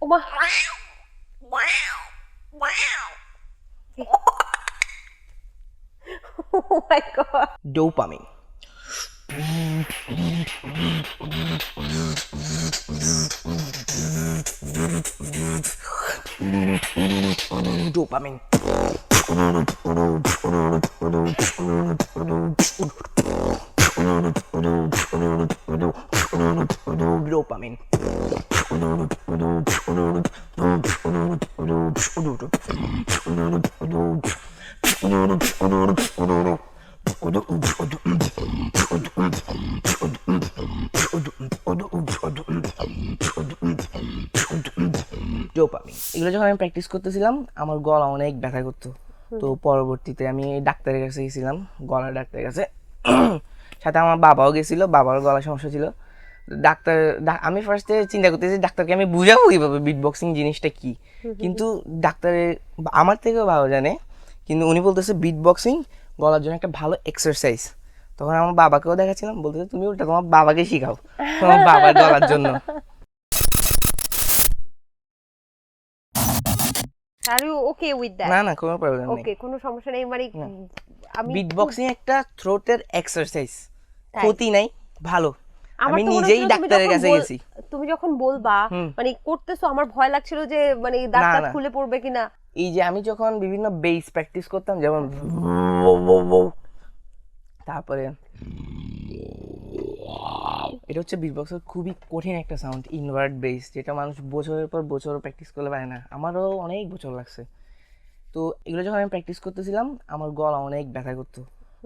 ওমা oh my god. Dopamine. Dopamine. Dopamine. Dopamine এগুলো যখন আমি প্র্যাকটিস করতেছিলাম আমার গলা অনেক ব্যথা করতো। তো পরবর্তীতে আমি ডাক্তারের কাছে গেছিলাম, গলার ডাক্তারের কাছে। সাথে আমার বাবাও গেছিল, বাবার গলা সমস্যা ছিল। আমি ফার্স্টে চিন্তা করতেছি ডাক্তারকে আমি বুঝাবো কীভাবে বিট বক্সিং জিনিসটা কি, কিন্তু ডাক্তারের আমার থেকেও ভালো জানে। কিন্তু উনি বলতেছে বিট বক্সিং গলার জন্য একটা ভালো এক্সারসাইজ। তখন আমার বাবাকেও দেখাচ্ছিলাম, বলতেছে তুমি ওটা তোমার বাবাকে শিখাও, তোমার বাবার গলার জন্য। Are you okay with that? না না, কোনো প্রবলেম নেই। ওকে, কোনো সমস্যা নেই। মানে আমি বিট বক্সিং একটা থ্রোটের এক্সারসাইজ, ক্ষতি নাই, ভালো। আমি তো মনে নিজেই হচ্ছিল ডাক্তারের কাছে গেছি। তুমি যখন বলবা মানে করতেছো, আমার ভয় লাগছিল যে মানে দাঁত খুলে পড়বে কিনা। এই যে আমি যখন বিভিন্ন বেস প্র্যাকটিস করতাম, যেমন তারপরে এটা হচ্ছে বিট বক্সের খুবই কঠিন একটা সাউন্ড, ইনভার্ট বেস, যেটা মানুষ বছরের পর বছর প্র্যাকটিস করলে পারে না। আমারও অনেক বছর লাগছে। তো এগুলো যখন আমি প্র্যাকটিস করতেছিলাম আমার গলা অনেক ব্যথা করতো।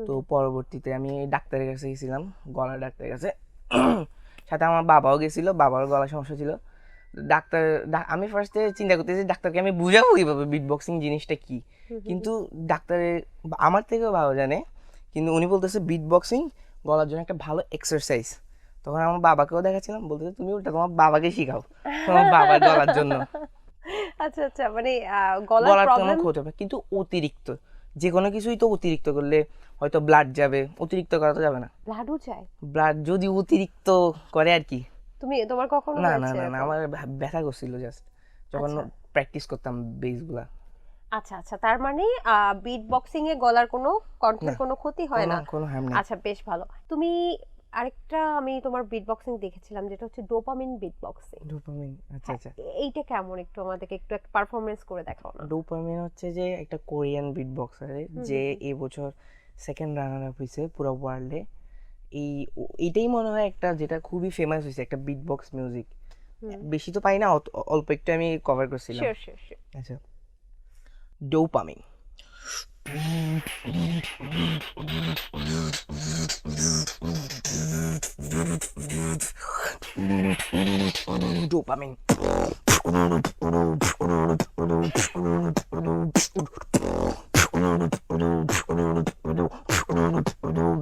তো পরবর্তীতে আমি ডাক্তারের কাছে গেছিলাম, গলার ডাক্তারের কাছে। সাথে আমার বাবাও গেছিল, বাবার গলা সমস্যা ছিল। আমি ফার্স্টে চিন্তা করতেছি ডাক্তারকে আমি বুঝাবো কীভাবে বিট বক্সিং জিনিসটা কি, কিন্তু ডাক্তারের আমার থেকেও ভালো জানে। কিন্তু উনি বলতেছে বিট বক্সিং গলার জন্য একটা ভালো এক্সারসাইজ। তখন আমার বাবাকেও দেখাচ্ছিলাম, বলতেছে তুমি ওটা তোমার বাবাকে শিখাও, তোমার বাবার গলার জন্য। আচ্ছা আচ্ছা, মানে গলার প্রবলেম হতে পারে, কিন্তু অতিরিক্ত যে কোনো কিছুই তো অতিরিক্ত করলে হয়তো ব্লাড যাবে, অতিরিক্ত করা তো যাবে না। ব্লাডও যায়? ব্লাড যদি অতিরিক্ত করে আর কি। তোমার কখনো না হয়েছে? না না, আমার ব্যথা করছিল জাস্ট যখন প্র্যাকটিস করতাম বেসগুলা। আচ্ছা আচ্ছা, তার মানে বিট বক্সিং এ গলার কোনো কণ্ঠের কোনো ক্ষতি হয় না? কোনো হার্ম না। আচ্ছা, বেশ ভালো। তুমি আরেকটা আমি তোমার বিট বক্সিং দেখেছিলাম, যেটা হচ্ছে ডোপামিন বিট বক্সিং। ডোপামিন, আচ্ছা আচ্ছা। এইটা কেমন, একটু আমাদেরকে একটু পারফরম্যান্স করে দেখাও না। ডোপামিন হচ্ছে যে একটা কোরিয়ান বিট বক্সার, যে এবছর সেকেন্ড রানার আপ হয়েছে পুরো ওয়ার্ল্ডে। এইটাই মনে হয় একটা যেটা খুবই ফেমাস হয়েছে, একটা বিট বক্স মিউজিক। বেশি তো পাই না, অল্প একটু আমি কভার করছিলাম। Sure sure sure. আচ্ছা, ডোপামিন। Dopamine.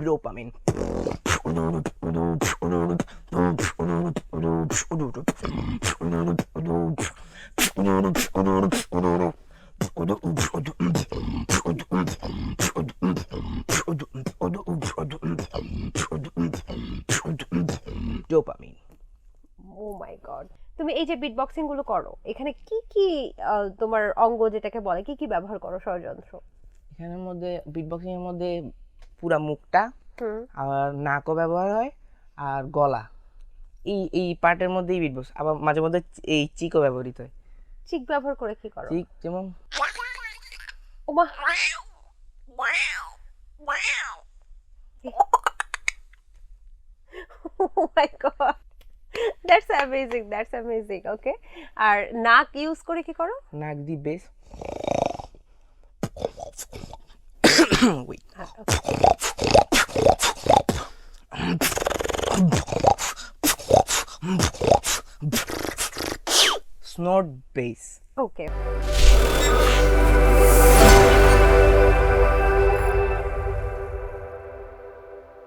Dopamine. Dopamine. ও মাই গড। তুমি এই যে বিট বক্সিং গুলো করো, এখানে কি কি তোমার অঙ্গ যেটাকে বলে, কি কি ব্যবহার করো ষড়যন্ত্র? এখানের মধ্যে বিট বক্সিং এর মধ্যে পুরা মুখটা, আর নাকও ব্যবহার হয়, আর গলা, এই পার্টের মধ্যেই বিট বক্স। আবার মাঝে মধ্যে এই চিকও ব্যবহৃত হয়। চিক ব্যবহার করে কি করো? চিক যেমন ওমা oh my god, that's amazing, that's amazing. Okay, আর নাক ইউজ করে কি করো? নাক দি base. Wait. Snort bass. Okay.